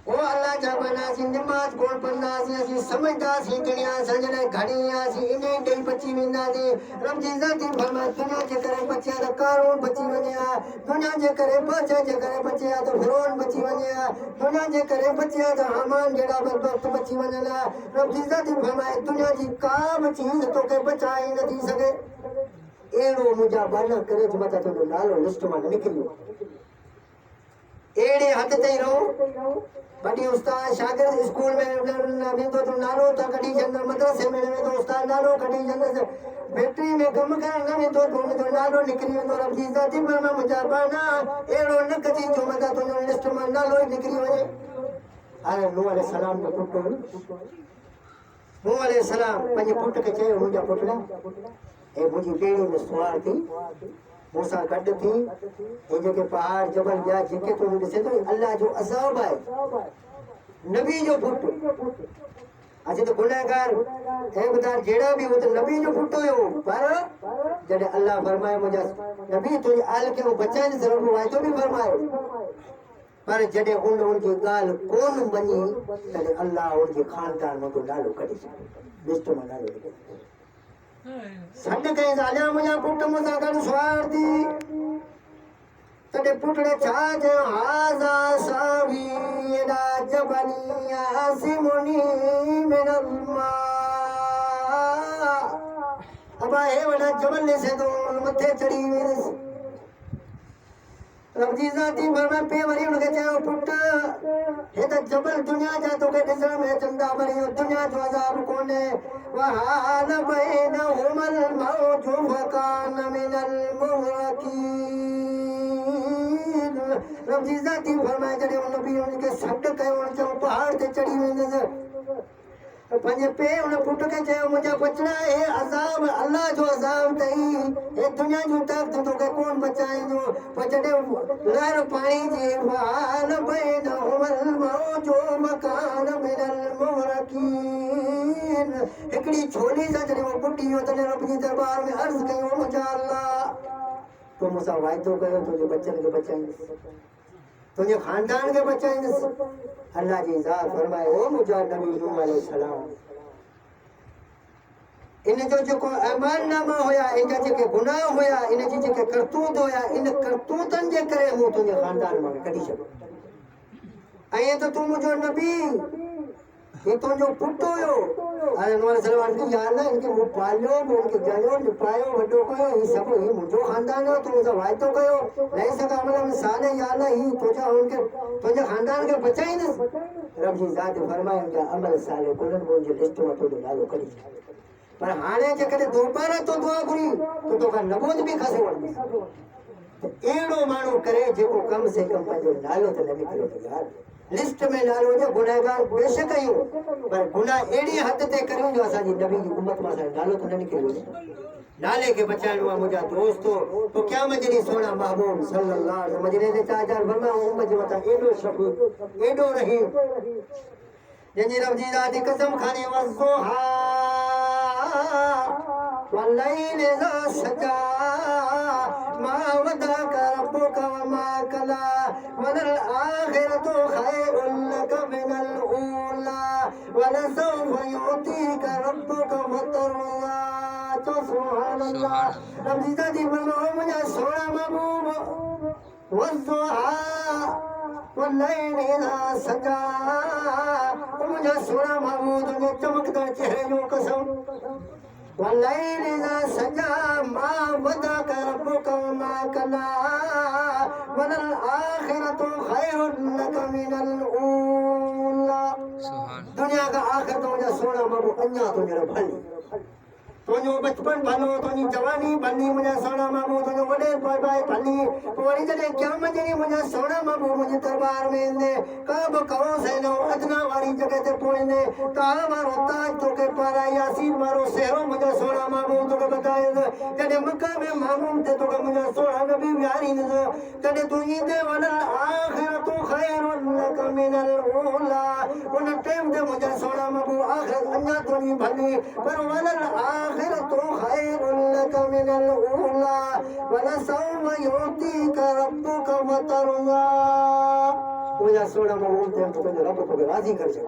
ओ अल्लाह जा बना सी नमाज कौन पढ़ना सी असि समझदा सी दुनिया संजने घड़ियां सी इने डेई बच्ची विंदा दे रब जी जाती फरमा दुनिया जे करे बच्चा दा कारून बच्ची वन्या दुनिया जे करे बच्चा जे करे बच्चा तो फिरौन बच्ची वन्या दुनिया जे करे बच्चा दा हामान जेड़ा बदबख्त बच्ची वन्या रब जी जाती फरमा दुनिया जी का चीज तो के बचाई न थी सके एड़ो मुजा बाना करे जो बता तो नालो लिस्ट में निकलियो एड़े हद ते रहो बड़ी उस्ताद शागिर्द स्कूल में में तो नालो तो कडी जंदर मदरसे में तो उस्ताद नालो कडी जंदर फैक्ट्री में कम करना में तो नालो निकली तो रब जी जाती पर मैं मुजा बाना एड़ो न कदी जो बता तो लिस्ट में नालो निकली वने अरे नूह अलैहि सलाम ने पुट नूह अलैहि सलाम पंहिंजे पुट खे चयो मुंहिंजा पुटड़ा ए मुंहिंजी ॿेड़ी में सुवार थी मूंसां गॾु थी हे जेके पहाड़ जबल ॿिया जेके तूं ॾिसे थो अल्लाह जो अज़ाब आहे नबी जो पुटु अॼु त गुनहगार ऐबदार जहिड़ा बि हो त नबी जो पुटु हुयो पर जॾहिं अल्लाह फरमाए मुंहिंजा नबी तुंहिंजी आल खे बचाइण ज़रूरु वाइदो बि फरमायो पर जॾहिं उनजी ॻाल्हि कोन मञी तॾहिं अल्लाह उनजे खानदान मां नालो कढी छॾियो लिस्ट मां नालो कढी सॾ कई ज़ालिया मुंहिंजा पुट मूंसां गॾु सुवार थी तॾहिं पुटड़े छा चयो हाज़ा सावी एॾा जबली आसिमुनी मिनल मा अबा हे वॾा जबल ॾिसे थो मथे चढ़ी वेंदुसि रब जी जाती फरमाए पे वरी उनके चयो पुट हे त जबल दुनिया जा तोखे ॾिसण में चंदा वरी दुनिया जो अज़ाब कोन्हे वहाल बैनहुमल मौजु वकान मिनल मुहरकीन रब जी जाती फरमाए जॾहिं उन बि उनखे सॾ कयो उन चयो पहाड़ ते चढ़ी वेंदुसि पंहिंजे पे उन पुट खे चयो मुंहिंजा बचड़ा हे अज़ाब अल्लाह जो अज़ाब अथई हे दुनिया जूं ताक़त तोखे कोन बचाईंदो पर जॾहिं लहर पाणी जी वहाल बैनहुमल मौजु वकान मिनल मुहरकीन हिकिड़ी छोली सां जॾहिं उहो पुटी वियो तॾहिं रब जी दरबार में अर्ज़ु कयो मुंहिंजा अल्लाह तूं मूंसां वाइदो कयो तुंहिंजे बच्चनि खे बचाईंदुसि तुंहिंजे खानदान खे बचाईंदुसि अल्लाह जी ज़ात फरमाए ओ मुंहिंजा नबी नूह अलैहि सलाम इन जो जेको ऐमाननामा हुया इन जा जेके गुनाह हुया इन जी जेके करतूत हुया इन करतूतनि जे करे मूं तुंहिंजे खानदान मां कढी छॾियो ऐं त तूं मुंहिंजो नबी ये तुंहिंजो पुटु हुयो अरे नूह अलैहि सलाम की या अल्लाह इनके मूं पालियो इनके ॼणियो निपायो वॾो कयो ही सभु ही मुंहिंजो खानदान हो तूं मूंसां वाइदो कयो लही सघां अमल मिसाल या अल्लाह ही तुंहिंजा उनखे तुंहिंजे खानदान खे बचाईंदुसि रब जी ज़ात फरमाए उनजा अमल साले कुलनि मुंहिंजे लिस्ट मां तुंहिंजो नालो कढी छॾियो पर हाणे जेकॾहिं दोबारा तो दुआ घुरी तो तोखां नबूद बि खसे वठंदुसि त अहिड़ो माण्हू करे जेको कम से कम पंहिंजो नालो त न निकिरे थो यार लिस्ट में नालो जो गुनहगार बेशक आहियूं पर गुनाह अहिड़ी हद ते करियूं जो असांजी नबी जी उम्मत मां असांजो नालो त न निकिरे नाले खे बचाइणो आहे मुंहिंजा दोस्तो तो क़यामत जॾहिं सोना महबूब सल्लल्लाहु अलैहि वसल्लम मजरे ते ताजदार फरमाए उम्मत जे मथां एॾो शफ़ीक़ एॾो रहीम जंहिंजी रब जी ज़ात जी कसम खाने वज़ुहा वल्लैल इज़ा सजा मा वदअक रब्बुक वमा कला वलल आखिरतु खैरुल लक मिनल ऊला वलसौफ यु'तीका रब्बुक फतर्दा तो सुभान अल्लाह रब जी ज़ात जी फरमाए मुंहिंजा सोना महबूब वज़ुहा वल्लैल इज़ा सजा मुंहिंजा सोना महबूब तुंहिंजे चमकदड़ चेहरे जो कसम वल्लैल इज़ा सजा मा वदअक रब्बुक वमा कला वलल आखिरतु खैरुल लक मिनल ऊला दुनिया का आखिरत मुंहिंजा सोना महबूब अञा तुंहिंजो भली तुंहिंजो बचपन भलो तुंहिंजी जवानी भली मुंहिंजा सोना महबूब तुंहिंजो वॾे बाई भली पोइ वरी जॾहिं क़यामत जॾहिं मुंहिंजा सोना महबूब मुंहिंजे दरबार में ईंदे का बि कौस ऐं न अदना वारी जॻह ते पहुचंदे का वारो ताज तोखे पाराए यासीन वारो सेहरो मुंहिंजा सोना महबूब तोखे ॿुधाईंदुसि जॾहिं मका में मामूम ते तोखे मुंहिंजा सोना नबी विहारींदुसि तॾहिं तूं ईंदे वलल आखिरतु खैरुल लक मिनल ऊला उन टाइम ते मुंहिंजा सोना महबूब आखिरत अञा तुंहिंजी भली पर वलल आखिरतु खैरुल लक मिनल ऊला वलसौफ यु'तीका रब्बुक फतर्दा मुझा सोना मामूल थे तो तुझे रब को राजी कर से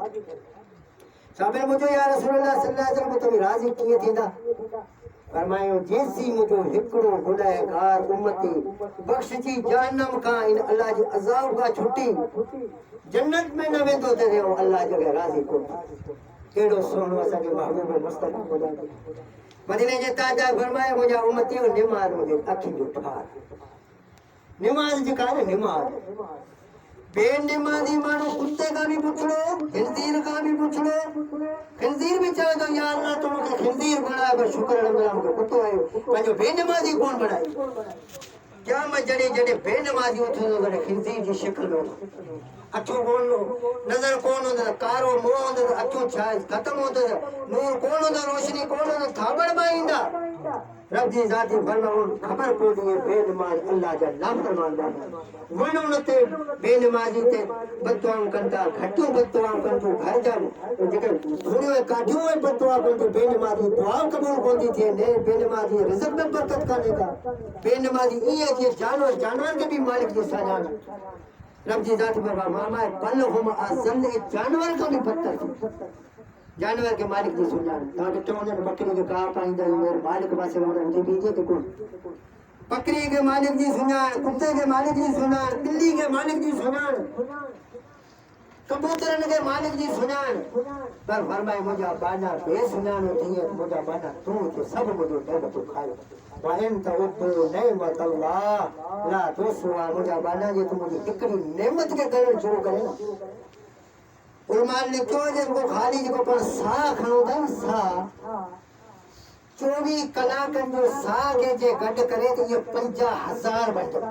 साबिर मुझे या रसूलुल्लाह सल्लल्लाहु अलैहि वसल्लम तो राजी किए थींदा फरमायो जैसी मुझो हिकड़ो गुनाहगार उम्मती बख्शजी जहन्नम का इन अल्लाह जी अजाब का छुट्टी जन्नत में न वेंदो ते हो अल्लाह जगह राजी को केड़ो सोनो असा के महबूब मुस्तफा खुदा मदीने जे ताजा फरमाया मुझा उम्मती निमाज मुझे अखी जो ठार निमाज जी का निमाज बेनमाजी मानो कुत्ते का भी पूछो खिंजीर का भी पूछो खिंजीर भी चाहे तो या अल्लाह तुम के खिंजीर बनाया पर शुक्र अल्हम्दुलिल्लाह मुझे कुत्तो आयो पंजो बेनमाजी कौन बनाई क्या मैं जड़े जड़े बेनमाजी उठो तो खिंजीर की शक्ल में अखियों कौन नजर कौन होता कारो मुंह होता अखियों छाय खत्म होता नूर कौन होता रोशनी कौन होता थाबड़ माइंदा रब जी जाती फरमाउन खबर को दिए बेनमाज अल्लाह जा नाम फरमान दा वणो नते बेनमाजी ते बदुआऊं कंदा घटू बदुआऊं कंदो घर जा जेके थोड़ियो काढियो बदुआ कंदो बेनमाजी दुआ कबूल कोंदी थे ने बेनमाजी रिज़्क़ में बरकत काने का बेनमाजी ये जे जानवर के भी मालिक जी साजान रब जी जाती फरमान मामा बल हम अज़ल जानवर का भी पत्थर जानवर के मालिक जी सुनान ताके टोने बकरी के का पाइंदा मेरे मालिक पासे मोरे उठी बीजे के कोन बकरी के मालिक जी सुनान कुत्ते के मालिक जी सुनान बिल्ली के मालिक जी सुनान कबूतरन के मालिक जी सुनान पर फरमाए मुझा बाना बे सुनान थी मुझा बाना तू तो सब मुझो दे तो खाए वाइन तो तो नेमत अल्लाह ला तो सुआ मुझा बाना जे तू मुझे इकड़ी नेमत के करण शुरू करे ना उलमाल ने क्यों जिनको खाली जिनको पर सा खणो था सा 24 कलाकन जो सा के जे गड करे तो ये 50,000 बन जाता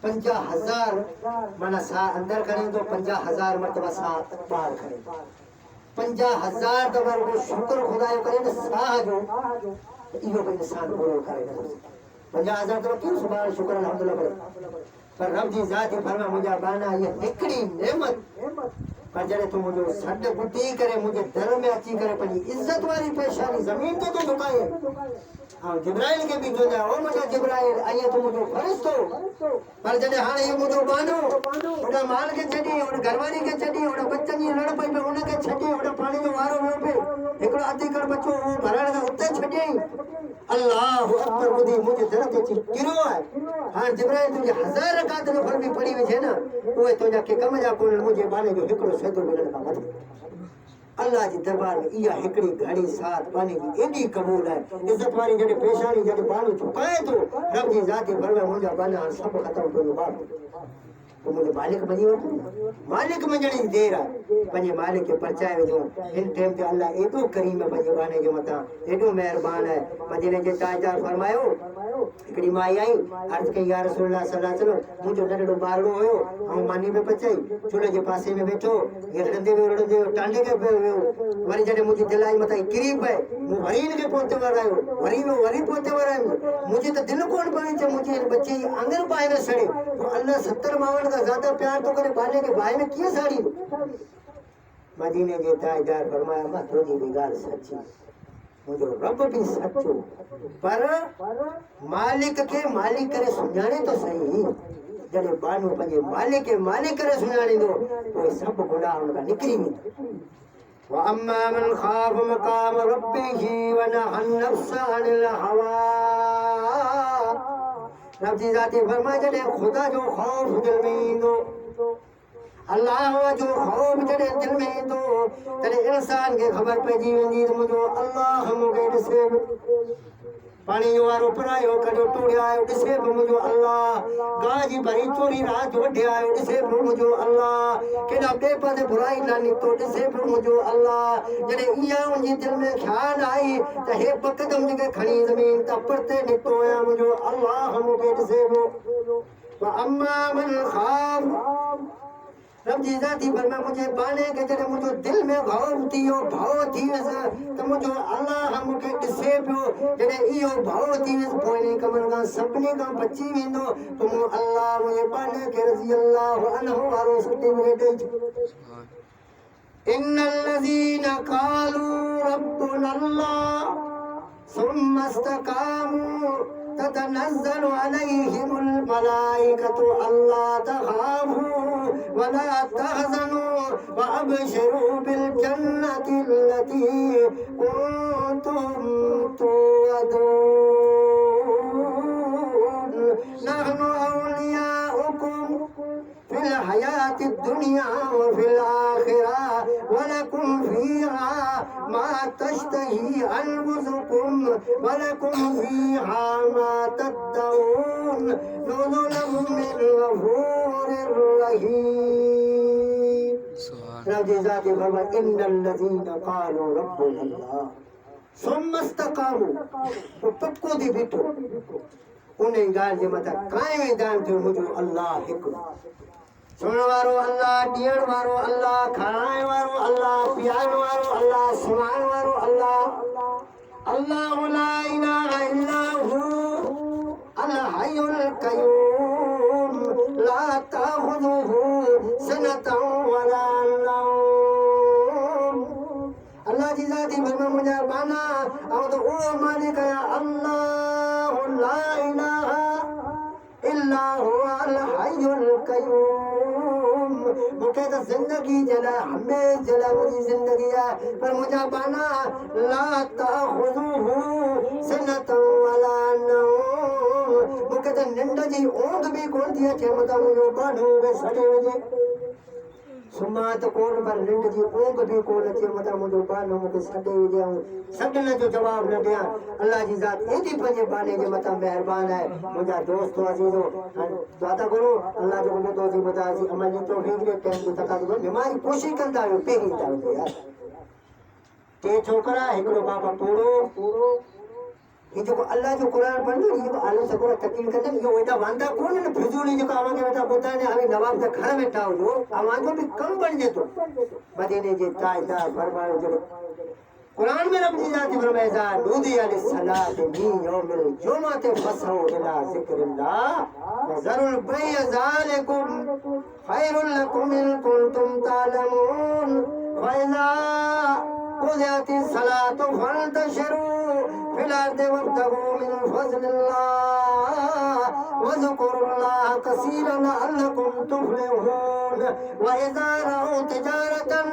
50,000 माना सा अंदर करें तो 50,000 मर्तबा सा बाहर करें 50,000 दफा वो शुक्र खुदा करे ना सा जो इहो कोई इंसान पूरो करे ना 50,000 तो क्यों सुबह शुक्र अल्हम्दुलिल्लाह करे पर रब जी जात फरमा मुझा बाना ये हिकड़ी नेमत पर जड़े तू मुझे सड बुद्धि करे मुझे दर में अची करे पंहिंजी इज्जत वाली पेशानी जमीन तो झुकाए हाँ जिब्राइल के भी जो है ओ मुझे जिब्राइल आइए तो मुझे फरिश्तो पर जड़े हाणे ये मुझे बानो ओडा माल के छडी ओडा घरवारी के छडी ओडा बच्चन जी लड़ पई पे उन के छडी ओडा पानी जो वारो हो पे एकड़ो अधी कर बच्चो वो भरण का उत्ते छडी अल्लाह अकबर बुधी मुझे दर के ची किरो है हां जिब्राइल तुझे 1000 रकात में फल भी पड़ी हुई है ना ओए तो जाके कम जा कोन मुझे बाने जो हिकड़ो सैदो मिलन का मत अल्लाह जी दरबार में इया हिकड़ी घड़ी साथ पानी की एडी कबूल है इज्जत वाली जड़े पेशानी जड़े बालू झुकाए तो रब जी जाती फरमाए मुझा बाना सब खत्म तो बात तो मुझे मालिक बनी हो मालिक में जड़ी देर है पंजे मालिक के परचाए जो इन टाइम पे अल्लाह एडो करीम है पंजे बाने के मता एडो मेहरबान है मदीने के ताजदार फरमायो एकड़ी माई आई अर्ज के या रसूलुल्लाह सल्लल्लाहु अलैहि वसल्लम मुझो नडो बारड़ो होयो हम मानी में पचाई चूल्हे के पासे में बैठो ये रंदे में रंदे टांडे के वरी जड़े मुझे दिलाई मता करीब है मु वरीन के पोते वरायो वरी पोते वरायो मुझे तो दिल कोन पाई चे मुझे बच्चे आंगन पाए में सड़े तो अल्लाह 70 मावन का ज्यादा प्यार तो करे बाले के भाई में किए साड़ी मदीने के ताजदार फरमाया मत थोड़ी भी गाल सच्ची मुझे रब भी सच्चो पर मालिक के मालिक करे सुनाने तो सही जड़े बानो पंजे मालिक के मालिक करे सुनाने दो तो सब गुनाह उनका निकली नहीं व अम्मा मन खाफ मकाम रब्बिही व नहा नफ्स अनिल हवा रब जी जाती फरमाए जड़े खुदा जो खौफ दिल में दो अल्लाह जो खौफ जड़े दिल में दो तड़े इंसान के खबर पे जीवन तो मुझो अल्लाह मुझे दिसे पानी जो वारो परायो कॾो टोड़िया आयो ॾिसे पियो मुंहिंजो अल्लाह गाह जी भरी चोरी राति वढे आयो ॾिसे पियो मुंहिंजो अल्लाह केॾा ॿिए पासे बुराई न निकितो ॾिसे पियो मुंहिंजो अल्लाह जॾहिं इहा मुंहिंजी दिलि में ख़्यालु आई त हे बकदम जेके खणी ज़मीन तां परते निकितो आहियां मुंहिंजो अल्लाह मूंखे ॾिसे पियो अम्मा मन ख़ाफ रब जी जाती फरमा मुझे बाने के जड़े मुझो दिल में भाव थियो भाव थी वसा तो मुझो अल्लाह मुके ॾिसे पियो जड़े इहो भाव थी वस पोने कमन का सपने का बची वेंदो तो मु अल्लाह मुझे बाने के रज़ी अल्लाह अन्हु वारो सुठी मुझे दे इन्नल लज़ीना क़ालू रब्बुना अल्लाह सुम्मा इस्तक़ामू ततनज़्ज़लु अलैहिमुल मलाइकतु अल्ला तख़ाफू वला तहज़नु वअबशिरू बिल जन्नति अल्लती कुंतुम तुअदून नहनु औलियाउकुम फिल हयाति दुनिया व फिल आखिरा वलकुम फीहा मा तश्तही अनफुसुकुम वलकुम फीहा मा तदऊन नुज़ुलुम मिन गफूरिर रहीम। रब्बी ज़ाती फरमा इन्नल्लज़ीना क़ालू रब्बुल्लाह सुम्मा इस्तक़ामू तो पक्को दी बिठो उन्हें गाल जे मथा कायम दान थियो मुझो अल्लाह हिकु सुनण वारो अल्लाह ॾियण वारो अल्लाह खाराइण वारो अल्लाह पीआरण वारो अल्लाह सुभाइण वारो अल्लाह अल्लाह ला इलाहा इल्ला हू अल हय्युल क़य्यूम ला ताख़ुज़ुहु सनतun वला नौम। अल्लाह जी ज़ाती फरमा मुंहिंजा बाना ऐं त उहो मालिक आहे अल्लाह ला इलाहा इल्ला हुवा अल हय्युल क़य्यूम। मूंखे त ज़िंदगी जे लाइ हमेशह जे लाइ मुंहिंजी ज़िंदगी आहे पर मुंहिंजा बाना ला ताख़ुज़ुहु सनतun वला नौम। मूंखे त निंड जी ऊंघ बि कोन थी अचे मथां मुंहिंजो बानो बि सड़े वञे सुम्हां त कोन पर निंड जी ऊंघ बि कोन अचे मथां मुंहिंजो बानो मूंखे सॾे विझे ऐं सॾण जो जवाबु न ॾियां। अल्लाह जी ज़ात एॾी पंहिंजे बाने जे मथां महिरबान आहे। मुंहिंजा दोस्त अज़ीज़ो दुआ था करो अल्लाह जो उम्मीदो जी ॿुधायोसीं अमल जी तौफ़ीक़ ॾे टाइम जो तक़ाज़ो निमाज़ कोशिशि कंदा आहियो पहिरीं टाइम ते यार टे छोकिरा हिकिड़ो बाबा पूरो ये जो अल्लाह जो कुरान पढ़ो ये आलो सगोरा तकलीफ करते ये ओदा वांदा कोन न फिजूली जो आवाज के बेटा बोलता है अभी नवाब के घर में था जो आवाज भी कम बन जेतो मदीने जे ताजदार फरमायो जो कुरान में रब जी जाती फरमाया नूदी अलिस सलात min यौमिल जुमअत फसौ इला जिक्रिल्लाह वज़रुल बैय ज़ालिकुम खैरुल लकुम इन कुंतुम तालमून फइज़ा क़ुदियतिस सलातु फंतशिरू फिल अर्दि वब्तगू मिन फज़लिल्लाह वज़कुरुल्लाह कसीरन लअल्लकुम तुफ़्लिहून वइज़ा रअू तिजारतन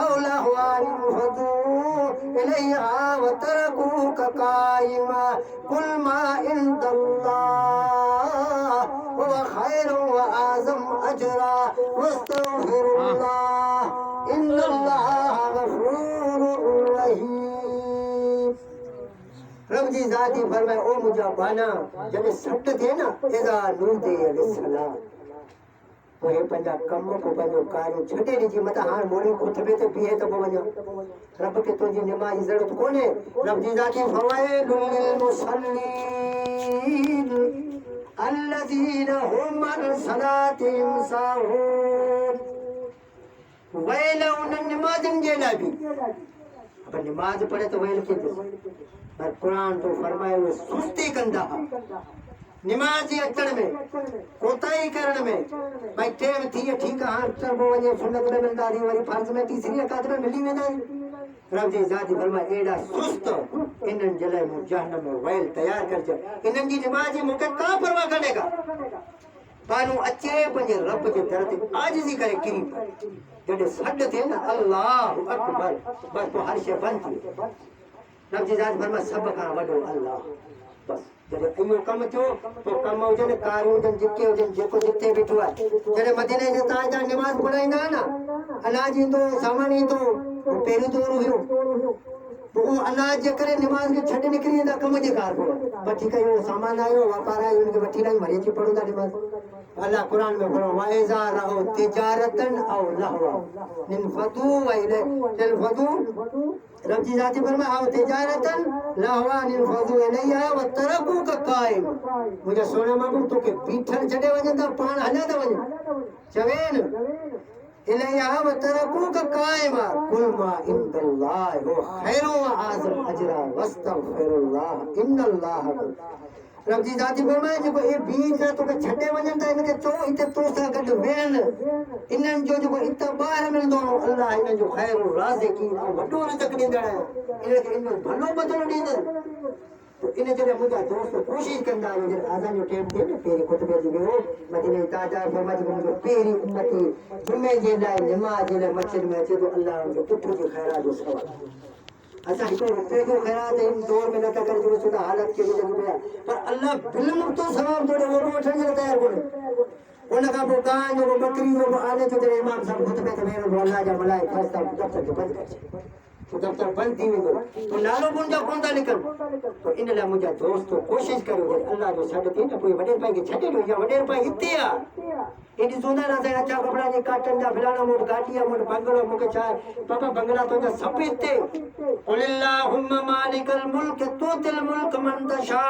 औ लहवन इंफदू इलैहा वतरकूक काइमा कुल मा इंदल्लाह हुव खैरु व आज़म अजरा वस्तगफिरुल्लाह इन्नल्लाह गफूरुर रहीम। रब जी ज़ाती फरमाए ओ मुंहिंजा बाना जॾहिं सट थिए न इज़ा नूदी अलैहिस्सलाम पोइ पंहिंजा कम को पंहिंजो कार्य छॾे ॾिजी मथां हाणे मोड़ी खुतबे ते बीहे त पोइ वञो रब खे तुंहिंजी निमाज़ जी ज़रूरत कोन्हे। रब जी ज़ाती फवाइलुल लिल मुसल्लीन الذين هم عن صلاتهم ساهون वैल उन नमाज़नि जे लाइ बि अब नमाज़ पढ़े तो वैल के पर कुरान तो फरमाए वो सुस्ती कंदा नमाज़ जी अचण में कोताही करण में भाई टेम थी ठीक है हां चबो वने सुन्नत में मिलदा दी वरी फर्ज में तीसरी रकात में मिली वेंदा रब जी ज़ाती फरमाए एड़ा सुस्त इनन जे लाइ मूं जहन्नम में वैल तैयार कर जा इनन जी नमाज़ जी मूंखे का परवाह करेगा बानू अचे पंहिंजे रब जे दर ते आजिज़ी करे किरी जॾहिं सॾ थिए न अल्लाह अकबर बस तो हर शइ बंदि थी रब जी ज़ात फरमाए सभ खां वॾो अल्लाह बस जॾहिं इहो कमु थियो तो कम हुजनि कार हुजनि जेके हुजनि जेको जिते बीठो आहे जॾहिं मदीने जे ताजदार नमाज़ पढ़ाईंदा न अनाज ईंदो सामान ईंदो पहिरियों दौर हुयो तो वो अनाज जे करे नमाज़ खे छॾे निकिरी वेंदा कम जे कार को पर ठीकु आहे इहो सामान आयो वापार आयो हुनखे वठी लाई वरी अची पढ़ूं था नमाज़ अल्लाह कुरान में फरमायो वाइज़ा रहो तिजारतन औ लहवा निनफदू वइलफदू रब जी ज़ाती फरमाए औ तिजारतन लहवा निनफदू इलैहा वतरकूक काइम मुंहिंजा सोना महबूब तोखे बीठल छॾे वञनि था पाण हलिया था वञनि चवेन इलैहा वतरकूक काइमा कुल मा इंदल्लाह हुव खैरु व आज़म अजरा वस्तगफिरुल्लाह इन्नल्लाह रब जी ज़ाती फरमाए जेको ए बीज न तोखे छॾे वञनि था इनखे चओ हिते तो सां गॾु वेहन इन्हनि जो जेको इतबार मिलंदो अल्लाह इन्हनि जो खैरु राज़िकीन ऐं वॾो रिज़्क़ ॾींदड़ इनखे इनजो भलो बदिलो ॾींदड़ तो इन जगह मुझा दोस्त कोशिश कंदा आहिनि जॾहिं आज़ान जो टाइम थिए न पहिरीं ख़ुतबे जो वियो मदीने ताजा फरमाइश मुंहिंजो पहिरीं उम्मती जुमे जे लाइ नमाज़ जे लाइ मस्जिद में अचे थो अल्लाह जो पुठ जे ख़ैरात जो सवाल असां हिकिड़ो रुपए जो ख़ैरात इन दौर में नथा करे जो सुधा हालत कहिड़ी जॻह पे आहे पर अल्लाह बिल्मुक्तो सवाब थो ॾे उहो बि वठण जे लाइ तयारु कोन्हे उन खां पोइ गांइ जो बि बकरी जो बि आने जो जॾहिं इमाम साहिब ख़ुतबे ते वेहणो अल्लाह जा मलाइक फ़रिश्ता दफ़्तर खे बंदि करे छॾे तो दफ्तर बंद थी वेंदो तो नालो मुंहिंजा कोन था निकल तो इन लाइ मुंहिंजा दोस्त कोशिशि करियो जॾहिं अल्लाह जो सॾु थिए न पोइ वॾे भाई खे छॾे ॾियो या वॾे भाई हिते आहे हे ॾिसंदा न असांजा अछा कपिड़ा जे काटन जा फलाणा मूं वटि गाॾी आहे मूं वटि बंगलो मूंखे छा आहे पापा बंगला तुंहिंजा सभु हिते क़ुलिल्लाहुम्मा मालिकल मुल्क तुतिल मुल्क मन तशा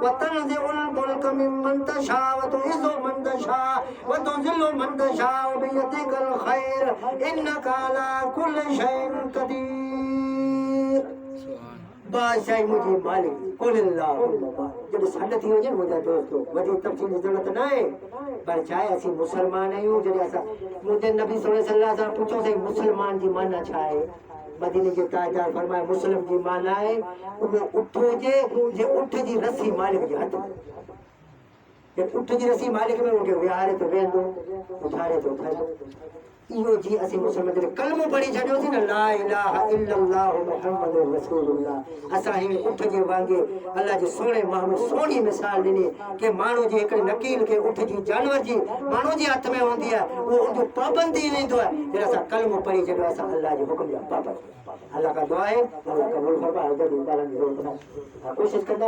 वतनज़िउल मुल्क मिम्मन तशा वतुइज़्ज़ु मन तशा वतुज़िल्लु मन तशा बियदिकल ख़ैर इन्नका अला कुल्लि शैइन क़दीर बादशाही मुंहिंजी मालिक क़ुलिल्लाहुम्मा जॾहिं सॾु थी वञे न मुंहिंजा दोस्तो वधीक तफ़सील जी ज़रूरत न आहे पर छा आहे असीं मुस्लमान आहियूं जॾहिं असां मुंहिंजे नबी सल्लल्लाहु अलैहि वसल्लम सां पुछो साईं मुस्लमान जी माना छा आहे मदीने जे ताजदार फरमाए मुस्लिम जी माना आहे उहो उठ हुजे जे उठ जी रस्सी मालिक जे हथ में जे उठ जी रस्सी मालिक में उनखे विहारे तो वेंदो उथारे तो उथारे इहो जी असीं मुस्लिम जॾहिं कलमो पढ़ी छॾियोसीं न ला इलाहा इल्लल्लाह मुहम्मदुर रसूलुल्लाह असां हिन उठ जे वांगुरु अल्लाह जे सोणे महमूद सोणी मिसाल ॾिनी कि माण्हू जे हिकिड़े नकील खे उठ जी जानवर जी माण्हू जे हथ में हूंदी आहे उहो उनजो पाबंदी वेंदो आहे जॾहिं असां कलमो पढ़ी छॾियो असां अल्लाह जे हुकुम जा पाबंद अल्लाह का दुआ आहे अल्लाह क़बूल फरमाए कोशिशि कंदा